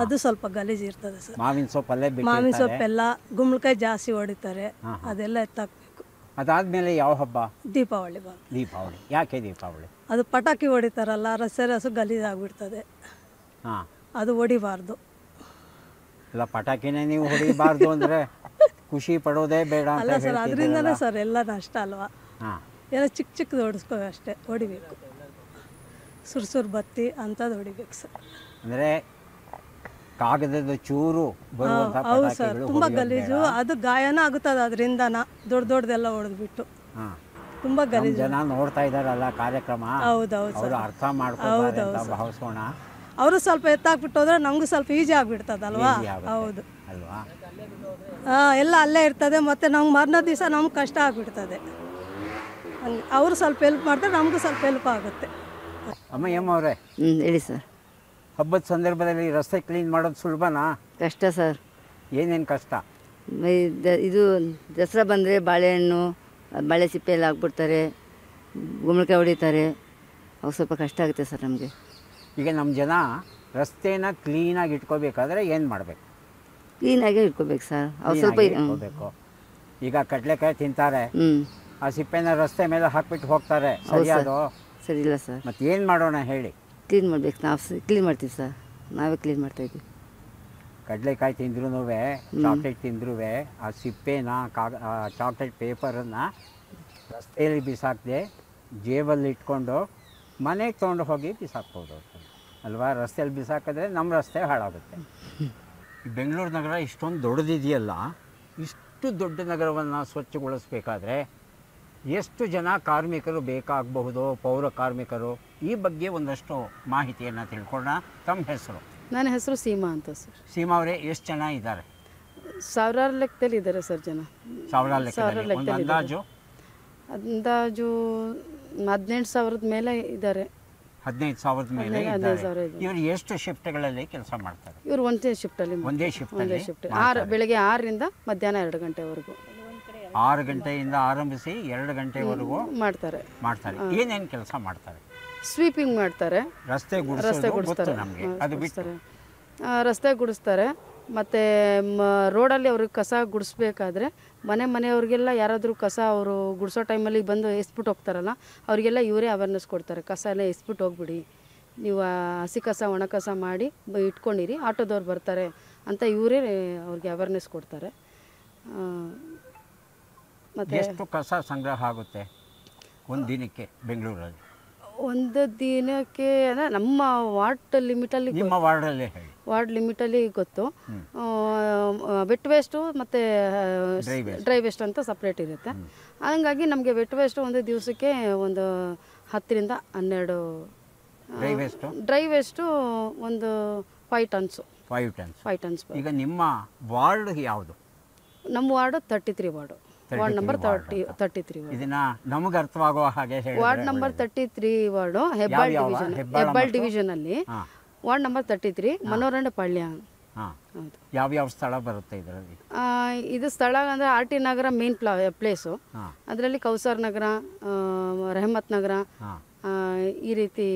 ಅದು ಸ್ವಲ್ಪ ಗಲೀಜು ಇರ್ತದೆ ಸರ್. ಮಾವಿನ ಸೊಪ್ಪಲ್ಲೇ ಮಾವಿನ ಸೊಪ್ಪೆಲ್ಲ ಗುಮ್ಮಡಿಕಾಯಿ ಜಾಸ್ತಿ ಹೊಡಿತಾರೆ, ಅದೆಲ್ಲ ಎತ್ತಾಕ್ಬೇಕು. ಅದಾದ್ಮೇಲೆ ಯಾವ ಹಬ್ಬ? ದೀಪಾವಳಿ. ದೀಪಾವಳಿ. ಯಾಕೆ ದೀಪಾವಳಿ? ಅದು ಪಟಾಕಿ ಹೊಡಿತಾರಲ್ಲ, ರಸು ಗಲೀಜಾಗ್ಬಿಡ್ತದೆ. ಹಾಂ, ಅದು ಹೊಡಿಬಾರ್ದು. ಇಲ್ಲ, ಪಟಾಕಿನೇ ನೀವು ಹೊಡಿಬಾರ್ದು ಅಂದರೆ ಖುಷಿ ಪಡೋದೇ ಬೇಡ ಅಂತ. ಅಲ್ಲ ಸರ್, ಅದರಿಂದನೇ ಸರ್ ಎಲ್ಲ ನಷ್ಟ ಅಲ್ವಾ? ಹಾಂ, ಎಲ್ಲ ಚಿಕ್ಕದು ಹೊಡಿಸ್ಕೋ ಅಷ್ಟೇ, ಹೊಡಿಬೇಕು. ಸುರ್ಸುರು ಬತ್ತಿ ಅಂಥದ್ದು ಹೊಡಿಬೇಕು ಸರ್. ಅಂದರೆ ಕಾಗದದ ಚೂರು ಬರುವಂಥ ಹೌದು ಸರ್, ತುಂಬ ಗಲೀಜು. ಅದು ಗಾಯನ ಆಗುತ್ತದೆ ಅದರಿಂದ. ದೊಡ್ಡದೆಲ್ಲ ಹೊಡೆದ್ಬಿಟ್ಟು ತುಂಬ ಗಲೀಜು. ಜನ ನೋಡ್ತಾ ಇದ್ದಾರಲ್ಲ ಕಾರ್ಯಕ್ರಮ. ಹೌದೌದು ಅವರು ಅರ್ಥ ಮಾಡ್ಕೊಳ್ತಾರೆ ಅಂತ ಭಾವಿಸೋಣ. ಅವರು ಸ್ವಲ್ಪ ಎತ್ತಾಕ್ಬಿಟ್ಟು ಹೋದ್ರೆ ನಮಗೂ ಸ್ವಲ್ಪ ಈಜಿ ಆಗ್ಬಿಡ್ತದಲ್ವಾ? ಹೌದು ಅಲ್ವಾ? ಎಲ್ಲ ಅಲ್ಲೇ ಇರ್ತದೆ. ಮತ್ತು ನಮ್ಗೆ ಮರ್ನ ದಿವಸ ನಮ್ಗೆ ಕಷ್ಟ ಆಗಿಬಿಡ್ತದೆ. ಹಂಗೆ ಅವರು ಸ್ವಲ್ಪ ಹೆಲ್ಪ್ ಮಾಡ್ತಾರೆ, ನಮಗೂ ಸ್ವಲ್ಪ ಹೆಲ್ಪ್ ಆಗುತ್ತೆ. ಅಮ್ಮ ಅವರೇ ಹೇಳಿ ಸರ್. ಹಬ್ಬದ ಸಂದರ್ಭದಲ್ಲಿ ರಸ್ತೆ ಕ್ಲೀನ್ ಮಾಡೋದು ಸುಲಭನಾ? ಕಷ್ಟ ಸರ್. ಏನೇನು ಕಷ್ಟ? ಇದು ದಸರಾ ಬಂದರೆ ಬಾಳೆಹಣ್ಣು, ಬಾಳೆ ಸಿಪ್ಪೆ ಎಲ್ಲ ಹಾಕ್ಬಿಡ್ತಾರೆ, ಗುಮ್ಮಡಿಕಾಯಿ ಹೊಡಿತಾರೆ. ಅವು ಸ್ವಲ್ಪ ಕಷ್ಟ ಆಗುತ್ತೆ ಸರ್ ನಮಗೆ. ಈಗ ನಮ್ಮ ಜನ ರಸ್ತೆನ ಕ್ಲೀನಾಗಿ ಇಟ್ಕೋಬೇಕಾದ್ರೆ ಏನು ಮಾಡಬೇಕು? ಕ್ಲೀನಾಗೇ ಇಟ್ಕೋಬೇಕು ಸರ್. ಅವು ಸ್ವಲ್ಪ ಇಟ್ಕೋಬೇಕು. ಈಗ ಕಡಲೆಕಾಯಿ ತಿಂತಾರೆ, ಆ ಸಿಪ್ಪೆನ ರಸ್ತೆ ಮೇಲೆ ಹಾಕ್ಬಿಟ್ಟು ಹೋಗ್ತಾರೆ, ಸರಿಯಾದು? ಸರಿ ಇಲ್ಲ ಸರ್. ಮತ್ತು ಏನು ಮಾಡೋಣ ಹೇಳಿ? ಕ್ಲೀನ್ ಮಾಡಬೇಕು. ನಾವು ಕ್ಲೀನ್ ಮಾಡ್ತೀವಿ ಸರ್, ನಾವೇ ಕ್ಲೀನ್ ಮಾಡ್ತಾಯಿದ್ದೀವಿ. ಕಡಲೆಕಾಯಿ ತಿಂದ್ರೂ, ಚಾಕ್ಲೇಟ್ ತಿಂದ್ರೂ ಆ ಸಿಪ್ಪೆನ ಚಾಕ್ಲೇಟ್ ಪೇಪರನ್ನು ರಸ್ತೆಯಲ್ಲಿ ಬಿಸಾಕದೆ ಜೇಬಲ್ಲಿ ಇಟ್ಕೊಂಡು ಮನೆಗೆ ತೊಗೊಂಡು ಹೋಗಿ ಬಿಸಾಕ್ಬೋದು. ಅಲ್ವಾ? ರಸ್ತೆಯಲ್ಲಿ ಬಿಸಾಕಿದ್ರೆ ನಮ್ಮ ರಸ್ತೆ ಹಾಳಾಗುತ್ತೆ. ಈ ಬೆಂಗಳೂರು ನಗರ ಇಷ್ಟೊಂದು ದೊಡ್ಡದಿದೆಯಲ್ಲ, ಇಷ್ಟು ದೊಡ್ಡ ನಗರವನ್ನು ಸ್ವಚ್ಛಗೊಳಿಸಬೇಕಾದ್ರೆ ಎಷ್ಟು ಜನ ಕಾರ್ಮಿಕರು ಬೇಕಾಗಬಹುದು, ಪೌರ ಕಾರ್ಮಿಕರು? ಈ ಬಗ್ಗೆ ಒಂದಷ್ಟು ಮಾಹಿತಿಯನ್ನು ತಿಳ್ಕೊಳ್ಳೋಣ. ತಮ್ಮ ಹೆಸರು? ನನ್ನ ಹೆಸರು ಸೀಮಾ ಅಂತ ಸರ್. ಸೀಮಾ ಅವರೇ, ಎಷ್ಟು ಜನ ಇದ್ದಾರೆ? ಸಾವಿರಾರು ಲೆಕ್ಕದಲ್ಲಿ ಇದ್ದಾರೆ ಸರ್ ಜನ. ಸಾವಿರಾರು ಲೆಕ್ಕದಲ್ಲಿ? ಒಂದು ಅಂದಾಜು 18,000 ಮೇಲೆ ಇದ್ದಾರೆ. 15,000 ಮೇಲೆ ಇದ್ದಾರೆ. ಇವರು ಎಷ್ಟು ಶಿಫ್ಟ್ಗಳಲ್ಲಿ ಕೆಲಸ ಮಾಡ್ತಾರೆ? ಇವರು ಒಂದೇ ಶಿಫ್ಟಲ್ಲಿ. ಒಂದೇ ಶಿಫ್ಟ್ ಬೆಳಗ್ಗೆ 6ರಿಂದ ಮಧ್ಯಾಹ್ನ 2 ಗಂಟೆವರೆಗೂ. 6 ಗಂಟೆಯಿಂದ ಆರಂಭಿಸಿ 2 ಗಂಟೆವರೆಗೂ ಮಾಡ್ತಾರೆ. ಏನೇನು ಕೆಲಸ ಮಾಡ್ತಾರೆ? ಸ್ವೀಪಿಂಗ್ ಮಾಡ್ತಾರೆ, ರಸ್ತೆ ಗುಡಿಸ್ತಾರೆ, ನಮಗೆ ಅದು ಬಿಡ್ತಾರೆ, ರಸ್ತೆ ಗುಡಿಸ್ತಾರೆ. ಮತ್ತು ರೋಡಲ್ಲಿ ಅವ್ರಿಗೆ ಕಸ ಗುಡಿಸ್ಬೇಕಾದ್ರೆ ಮನೆಯವ್ರಿಗೆಲ್ಲ ಯಾರಾದರೂ ಕಸ ಅವರು ಗುಡಿಸೋ ಟೈಮಲ್ಲಿ ಬಂದು ಎಸ್ಬಿಟ್ಟು ಹೋಗ್ತಾರಲ್ಲ, ಅವರಿಗೆಲ್ಲ ಇವರೇ ಅವೇರ್ನೆಸ್ ಕೊಡ್ತಾರೆ. ಕಸ ಎಲ್ಲ ಎಸ್ಬಿಟ್ಟು ಹೋಗ್ಬಿಡಿ, ನೀವು ಹಸಿ ಕಸ ಒಣ ಕಸ ಮಾಡಿ ಇಟ್ಕೊಂಡಿರಿ, ಆಟೋದವ್ರು ಬರ್ತಾರೆ ಅಂತ ಇವರೇ ಅವ್ರಿಗೆ ಅವೇರ್ನೆಸ್ ಕೊಡ್ತಾರೆ. ಮತ್ತು ಎಷ್ಟು ಕಸ ಸಂಗ್ರಹ ಆಗುತ್ತೆ ಒಂದು ದಿನಕ್ಕೆ ಬೆಂಗಳೂರಲ್ಲಿ? ಒಂದು ದಿನಕ್ಕೆ ಅಂದರೆ ನಮ್ಮ ವಾರ್ಡ್ ಲಿಮಿಟಲ್ಲಿ, ನಿಮ್ಮ ವಾರ್ಡಲ್ಲಿ ಹೇಳಿ. ವಾರ್ಡ್ ಲಿಮಿಟಲ್ಲಿ ಗೊತ್ತು. ವೆಟ್ ವೇಸ್ಟು ಮತ್ತು ಡ್ರೈ ವೇಸ್ಟ್ ಅಂತ ಸಪ್ರೇಟ್ ಇರುತ್ತೆ. ಹಾಗಾಗಿ ನಮಗೆ ವೆಟ್ ವೇಸ್ಟು ಒಂದು ದಿವಸಕ್ಕೆ ಒಂದು 10ರಿಂದ 12. ಡ್ರೈ ವೇಸ್ಟು ಒಂದು 5 ಟನ್ಸು. 5 ಟನ್ಸ್. ಈಗ ನಿಮ್ಮ ವಾರ್ಡ್ ಯಾವುದು? ನಮ್ಮ ward 33 ward. Ward number 33 ward. ಇದನ್ನ ನಮಗೆ ಅರ್ಥವಾಗುವ ಹಾಗೆ ಹೇಳಿ. Ward number 33 ward Hebbal division ಅಲ್ಲಿ ವಾರ್ಡ್ ನಂಬರ್ 33 ಮನೋರಂಡ ಪಾಳ್ಯ. ಯಾವ್ಯಾವ ಸ್ಥಳ ಬರುತ್ತೆ ಇದರಲ್ಲಿ? ಇದು ಸ್ಥಳ ಅಂದರೆ RT ನಗರ ಮೇನ್ ಪ್ಲೇಸು. ಅದರಲ್ಲಿ ಕೌಸರ್ ನಗರ, ರೆಹಮತ್ ನಗರ, ಈ ರೀತಿ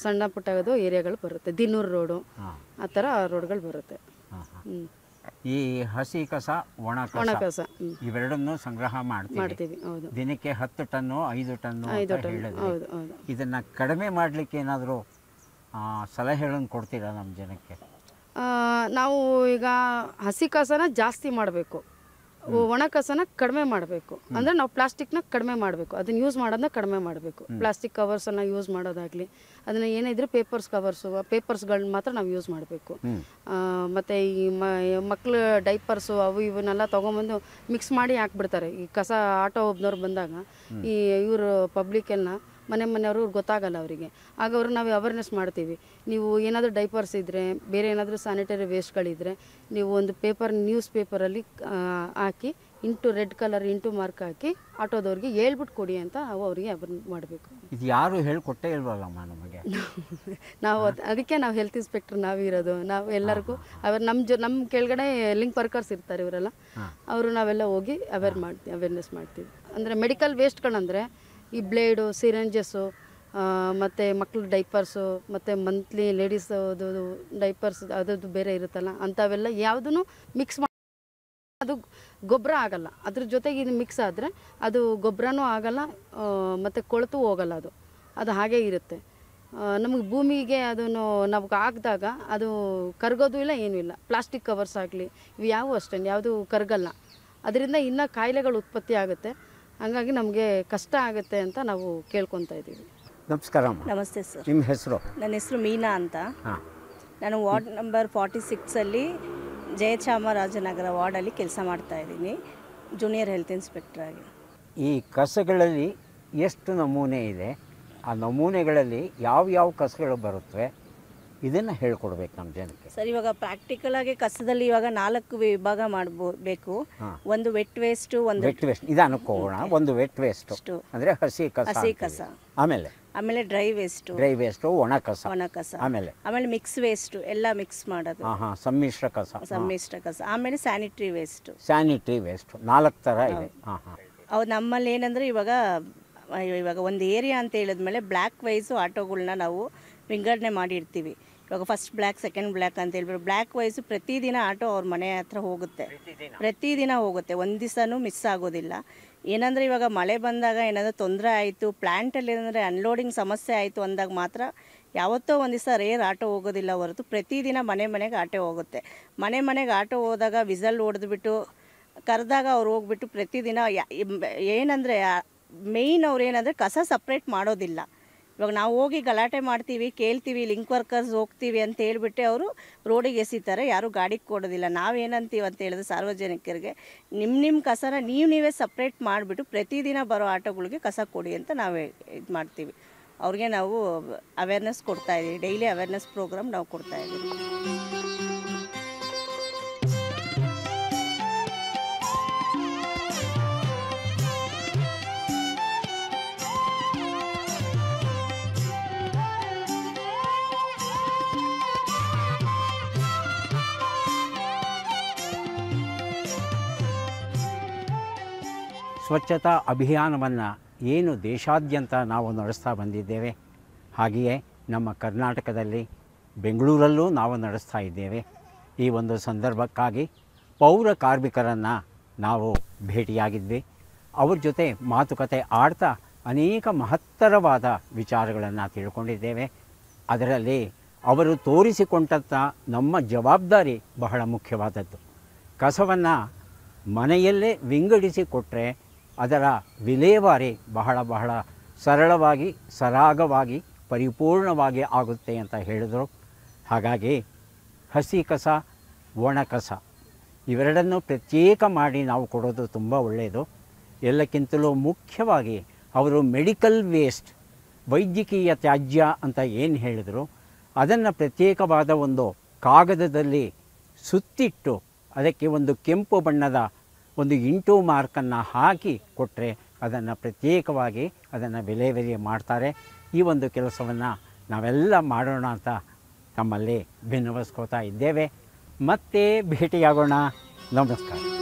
ಸಣ್ಣ ಪುಟ್ಟದು ಏರಿಯಾಗಳು ಬರುತ್ತೆ. ದಿನ್ನೂರು ರೋಡು, ಆ ಥರ ರೋಡ್ಗಳು ಬರುತ್ತೆ. ಈ ಹಸಿ ಕಸ, ಒಣ ಕಸ ಇವೆರಡನ್ನು ಸಂಗ್ರಹ ಮಾಡ್ತೀವಿ. ದಿನಕ್ಕೆ 10 ಟನ್ನು 5 ಟನ್ನು ಅಂತ ಹೇಳಿದ್ರೆ, ಇದನ್ನ ಕಡಿಮೆ ಮಾಡಲಿಕ್ಕೆ ಏನಾದರೂ ಸಲಹೆಗಳನ್ನು ಕೊಡ್ತೀರಾ ನಮ್ಮ ಜನಕ್ಕೆ? ನಾವು ಈಗ ಹಸಿ ಕಸನ ಜಾಸ್ತಿ ಮಾಡಬೇಕು, ಒಣ ಕಸನ ಕಡಿಮೆ ಮಾಡಬೇಕು. ಅಂದರೆ ನಾವು ಪ್ಲಾಸ್ಟಿಕ್ನ ಕಡಿಮೆ ಮಾಡಬೇಕು, ಅದನ್ನ ಯೂಸ್ ಮಾಡೋದನ್ನ ಕಡಿಮೆ ಮಾಡಬೇಕು. ಪ್ಲಾಸ್ಟಿಕ್ ಕವರ್ಸನ್ನು ಯೂಸ್ ಮಾಡೋದಾಗಲಿ, ಅದನ್ನು ಏನಿದ್ರೆ ಪೇಪರ್ಸ್ಗಳನ್ನ ಮಾತ್ರ ನಾವು ಯೂಸ್ ಮಾಡಬೇಕು. ಮತ್ತು ಈ ಮಕ್ಕಳು ಡೈಪರ್ಸು ಅವು ಇವನ್ನೆಲ್ಲ ತೊಗೊಂಬಂದು ಮಿಕ್ಸ್ ಮಾಡಿ ಹಾಕ್ಬಿಡ್ತಾರೆ. ಈ ಕಸ ಆಟೋ ಒಬ್ನವ್ರು ಬಂದಾಗ ಈ ಇವರು ಪಬ್ಲಿಕ್ಕೆಲ್ಲ ಮನೆಯವರು ಗೊತ್ತಾಗಲ್ಲ ಅವರಿಗೆ. ಆಗ ಅವ್ರು ನಾವು ಅವೇರ್ನೆಸ್ ಮಾಡ್ತೀವಿ. ನೀವು ಏನಾದರೂ ಡೈಪರ್ಸ್ ಇದ್ದರೆ, ಬೇರೆ ಏನಾದರೂ ಸ್ಯಾನಿಟರಿ ವೇಸ್ಟ್ಗಳಿದ್ದರೆ, ನೀವು ಒಂದು ನ್ಯೂಸ್ ಪೇಪರಲ್ಲಿ ಹಾಕಿ ರೆಡ್ ಕಲರ್ ಮಾರ್ಕ್ ಹಾಕಿ ಆಟೋದವ್ರಿಗೆ ಹೇಳ್ಬಿಟ್ಟು ಕೊಡಿ ಅಂತ ನಾವು ಅವರಿಗೆ ಅವೇರ್ನೆಸ್ ಮಾಡಬೇಕು. ಇದು ಯಾರು ಹೇಳಿಕೊಟ್ಟೇ ಇಲ್ವಲ್ಲಮ್ಮ ನಮಗೆ. ನಾವು ಅದಕ್ಕೆ ನಾವು ಹೆಲ್ತ್ ಇನ್ಸ್ಪೆಕ್ಟರ್ ನಾವಿರೋದು. ನಾವು ಎಲ್ಲರಿಗೂ ನಮ್ಮ ಕೆಳಗಡೆ ಲಿಂಕ್ ವರ್ಕರ್ಸ್ ಇರ್ತಾರೆ, ಇವರೆಲ್ಲ ಅವರು ನಾವೆಲ್ಲ ಹೋಗಿ ಅವೇರ್ನೆಸ್ ಮಾಡ್ತೀವಿ. ಅಂದರೆ ಮೆಡಿಕಲ್ ವೇಸ್ಟ್ಗಳಂದರೆ ಈ ಬ್ಲೇಡು, ಸಿರೆಂಜಸ್ಸು, ಮತ್ತು ಮಕ್ಳ ಡೈಪರ್ಸು, ಮತ್ತು ಮಂತ್ಲಿ ಲೇಡೀಸದು ಡೈಪರ್ಸ್ ಅದರದ್ದು ಬೇರೆ ಇರುತ್ತಲ್ಲ, ಅಂಥವೆಲ್ಲ ಯಾವುದೂ ಮಿಕ್ಸ್ ಮಾಡಿ ಅದು ಗೊಬ್ಬರ ಆಗಲ್ಲ. ಅದ್ರ ಜೊತೆಗೆ ಇದು ಮಿಕ್ಸ್ ಆದರೆ ಅದು ಗೊಬ್ಬರನೂ ಆಗಲ್ಲ, ಮತ್ತು ಕೊಳೆತು ಹೋಗಲ್ಲ. ಅದು ಹಾಗೇ ಇರುತ್ತೆ. ನಮಗೆ ಭೂಮಿಗೆ ಅದನ್ನು ನಾವು ಹಾಕಿದಾಗ ಅದು ಕರಗೋದು ಇಲ್ಲ, ಏನೂ ಇಲ್ಲ. ಪ್ಲಾಸ್ಟಿಕ್ ಕವರ್ಸ್ ಆಗಲಿ ಇವು ಯಾವುವು ಅಷ್ಟೇ ಯಾವುದು ಕರಗಲ್ಲ. ಅದರಿಂದ ಇನ್ನೂ ಕಾಯಿಲೆಗಳು ಉತ್ಪತ್ತಿ ಆಗುತ್ತೆ. ಹಾಗಾಗಿ ನಮಗೆ ಕಷ್ಟ ಆಗುತ್ತೆ ಅಂತ ನಾವು ಕೇಳ್ಕೊತಾ ಇದ್ದೀವಿ. ನಮಸ್ಕಾರ. ನಮಸ್ತೆ ಸರ್. ನಿಮ್ಮ ಹೆಸರು? ನನ್ನ ಹೆಸರು ಮೀನಾ ಅಂತ. ನಾನು ವಾರ್ಡ್ ನಂಬರ್ 46ಅಲ್ಲಿ ಜಯಚಾಮರಾಜನಗರ ವಾರ್ಡಲ್ಲಿ ಕೆಲಸ ಮಾಡ್ತಾ ಇದ್ದೀನಿ, ಜೂನಿಯರ್ ಹೆಲ್ತ್ ಇನ್ಸ್ಪೆಕ್ಟರ್ ಆಗಿ. ಈ ಕಸಗಳಲ್ಲಿ ಎಷ್ಟು ನಮೂನೆ ಇದೆ? ಆ ನಮೂನೆಗಳಲ್ಲಿ ಯಾವ ಕಸಗಳು ಬರುತ್ತವೆ, ಇದನ್ನು ಹೇಳ್ಕೊಡ್ಬೇಕು ನಮ್ಮ ಜನಕ್ಕೆ. ಸರ್, ಇವಾಗ ಪ್ರಾಕ್ಟಿಕಲ್ ಆಗಿ ಕಸದಲ್ಲಿ ಇವಾಗ 4 ವಿಭಾಗ ಮಾಡಬೇಕು. ಒಂದು ವೆಟ್ ವೇಸ್ಟ್, ಒಂದು ವೆಟ್ ವೇಸ್ಟ್ ಇದು ಅನ್ಕೋಣ. ಒಂದು ವೆಟ್ ವೇಸ್ಟ್ ಅಂದರೆ ಹಸಿ ಕಸ, ಆಮೇಲೆ ಡ್ರೈ ವೇಸ್ಟ್ ಒಣ ಕಸ, ಆಮೇಲೆ ಮಿಕ್ಸ್ ವೇಸ್ಟ್ ಎಲ್ಲ ಮಿಕ್ಸ್ ಮಾಡೋದು, ಸಮ್ಮಿಶ್ರ ಕಸ, ಆಮೇಲೆ ಸ್ಯಾನಿಟರಿ ವೇಸ್ಟ್ 4 ಥರ ಇದೆ. ಅವು ನಮ್ಮಲ್ಲಿ ಏನಂದರೆ ಇವಾಗ ಒಂದು ಏರಿಯಾ ಅಂತ ಹೇಳಿದ್ಮೇಲೆ ಬ್ಲ್ಯಾಕ್ ವೈಸು ಆಟೋಗಳನ್ನ ನಾವು ವಿಂಗಡಣೆ ಮಾಡಿರ್ತೀವಿ. ಇವಾಗ ಫಸ್ಟ್ ಬ್ಲ್ಯಾಕ್, ಸೆಕೆಂಡ್ ಬ್ಲ್ಯಾಕ್ ಅಂತ ಹೇಳ್ಬಿಟ್ಟು ಬ್ಲ್ಯಾಕ್ ವೈಸು ಪ್ರತಿದಿನ ಆಟೋ ಅವ್ರ ಮನೆ ಹತ್ರ ಹೋಗುತ್ತೆ, ಪ್ರತಿದಿನ ಹೋಗುತ್ತೆ, ಒಂದು ದಿವಸನೂ ಮಿಸ್ ಆಗೋದಿಲ್ಲ. ಏನಂದರೆ ಇವಾಗ ಮಳೆ ಬಂದಾಗ ಏನಾದರೂ ತೊಂದರೆ ಆಯಿತು, ಪ್ಲ್ಯಾಂಟಲ್ಲಿ ಏನಂದರೆ ಅನ್ಲೋಡಿಂಗ್ ಸಮಸ್ಯೆ ಆಯಿತು ಅಂದಾಗ ಮಾತ್ರ ಯಾವತ್ತೋ ಒಂದು ದಿವಸ ರೇರ್ ಆಟೋ ಹೋಗೋದಿಲ್ಲ ಹೊರತು ಪ್ರತಿದಿನ ಮನೆಗೆ ಆಟೋ ಹೋಗುತ್ತೆ. ಮನೆಗೆ ಆಟೋ ಹೋದಾಗ ವಿಸಲ್ ಹೊಡೆದ್ಬಿಟ್ಟು ಕರೆದಾಗ ಅವ್ರು ಹೋಗ್ಬಿಟ್ಟು ಪ್ರತಿದಿನ ಏನಂದರೆ ಮೇಯ್ನ್ ಅವ್ರು ಏನಂದರೆ ಕಸ ಸಪ್ರೇಟ್ ಮಾಡೋದಿಲ್ಲ. ಇವಾಗ ನಾವು ಹೋಗಿ ಗಲಾಟೆ ಮಾಡ್ತೀವಿ, ಕೇಳ್ತೀವಿ, ಲಿಂಕ್ ವರ್ಕರ್ಸ್ ಹೋಗ್ತೀವಿ ಅಂತ ಹೇಳ್ಬಿಟ್ಟು ಅವರು ರೋಡಿಗೆ ಎಸಿತಾರೆ, ಯಾರೂ ಗಾಡಿಗೆ ಕೊಡೋದಿಲ್ಲ. ನಾವೇನಂತೀವಿ ಅಂತ ಹೇಳಿದ್ರೆ ಸಾರ್ವಜನಿಕರಿಗೆ ನಿಮ್ಮ ಕಸನ ನೀವೇ ಸಪ್ರೇಟ್ ಮಾಡಿಬಿಟ್ಟು ಪ್ರತಿದಿನ ಬರೋ ಆಟೋಗಳಿಗೆ ಕಸ ಕೊಡಿ ಅಂತ ನಾವೇ ಇದು ಮಾಡ್ತೀವಿ. ಅವ್ರಿಗೆ ನಾವು ಅವೇರ್ನೆಸ್ ಕೊಡ್ತಾಯಿದ್ದೀವಿ, ಡೈಲಿ ಅವೇರ್ನೆಸ್ ಪ್ರೋಗ್ರಾಮ್ ನಾವು ಕೊಡ್ತಾಯಿದ್ದೀವಿ. ಸ್ವಚ್ಛತಾ ಅಭಿಯಾನವನ್ನು ಏನು ದೇಶಾದ್ಯಂತ ನಾವು ನಡೆಸ್ತಾ ಬಂದಿದ್ದೇವೆ, ಹಾಗೆಯೇ ನಮ್ಮ ಕರ್ನಾಟಕದಲ್ಲಿ ಬೆಂಗಳೂರಲ್ಲೂ ನಾವು ನಡೆಸ್ತಾ ಇದ್ದೇವೆ. ಈ ಒಂದು ಸಂದರ್ಭಕ್ಕಾಗಿ ಪೌರ ಕಾರ್ಮಿಕರನ್ನು ನಾವು ಭೇಟಿಯಾಗಿದ್ವಿ. ಅವ್ರ ಜೊತೆ ಮಾತುಕತೆ ಆಡ್ತಾ ಅನೇಕ ಮಹತ್ತರವಾದ ವಿಚಾರಗಳನ್ನು ತಿಳ್ಕೊಂಡಿದ್ದೇವೆ. ಅದರಲ್ಲಿ ಅವರು ತೋರಿಸಿಕೊಂಡಂಥ ನಮ್ಮ ಜವಾಬ್ದಾರಿ ಬಹಳ ಮುಖ್ಯವಾದದ್ದು. ಕಸವನ್ನು ಮನೆಯಲ್ಲೇ ವಿಂಗಡಿಸಿ ಕೊಟ್ಟರೆ ಅದರ ವಿಲೇವಾರಿ ಬಹಳ ಸರಳವಾಗಿ, ಸರಾಗವಾಗಿ, ಪರಿಪೂರ್ಣವಾಗಿ ಆಗುತ್ತೆ ಅಂತ ಹೇಳಿದರು. ಹಾಗಾಗಿ ಹಸಿ ಕಸ, ಒಣ ಕಸ ಇವೆರಡನ್ನು ಪ್ರತ್ಯೇಕ ಮಾಡಿ ನಾವು ಕೊಡೋದು ತುಂಬ ಒಳ್ಳೆಯದು. ಎಲ್ಲಕ್ಕಿಂತಲೂ ಮುಖ್ಯವಾಗಿ ಅವರು ಮೆಡಿಕಲ್ ವೇಸ್ಟ್, ವೈದ್ಯಕೀಯ ತ್ಯಾಜ್ಯ ಅಂತ ಏನು ಹೇಳಿದರು, ಅದನ್ನು ಪ್ರತ್ಯೇಕವಾದ ಒಂದು ಕಾಗದದಲ್ಲಿ ಸುತ್ತಿಟ್ಟು ಅದಕ್ಕೆ ಒಂದು ಕೆಂಪು ಬಣ್ಣದ ಒಂದು ಇಂಟು ಮಾರ್ಕನ್ನು ಹಾಕಿ ಕೊಟ್ಟರೆ ಅದನ್ನು ಪ್ರತ್ಯೇಕವಾಗಿ ಅದನ್ನು ವಿಲೇವಾರಿ ಮಾಡ್ತಾರೆ. ಈ ಒಂದು ಕೆಲಸವನ್ನು ನಾವೆಲ್ಲ ಮಾಡೋಣ ಅಂತ ತಮ್ಮಲ್ಲಿ ವಿನ್ನವಿಸ್ಕೋತಾ ಇದ್ದೇವೆ. ಮತ್ತೆ ಭೇಟಿಯಾಗೋಣ. ನಮಸ್ಕಾರ.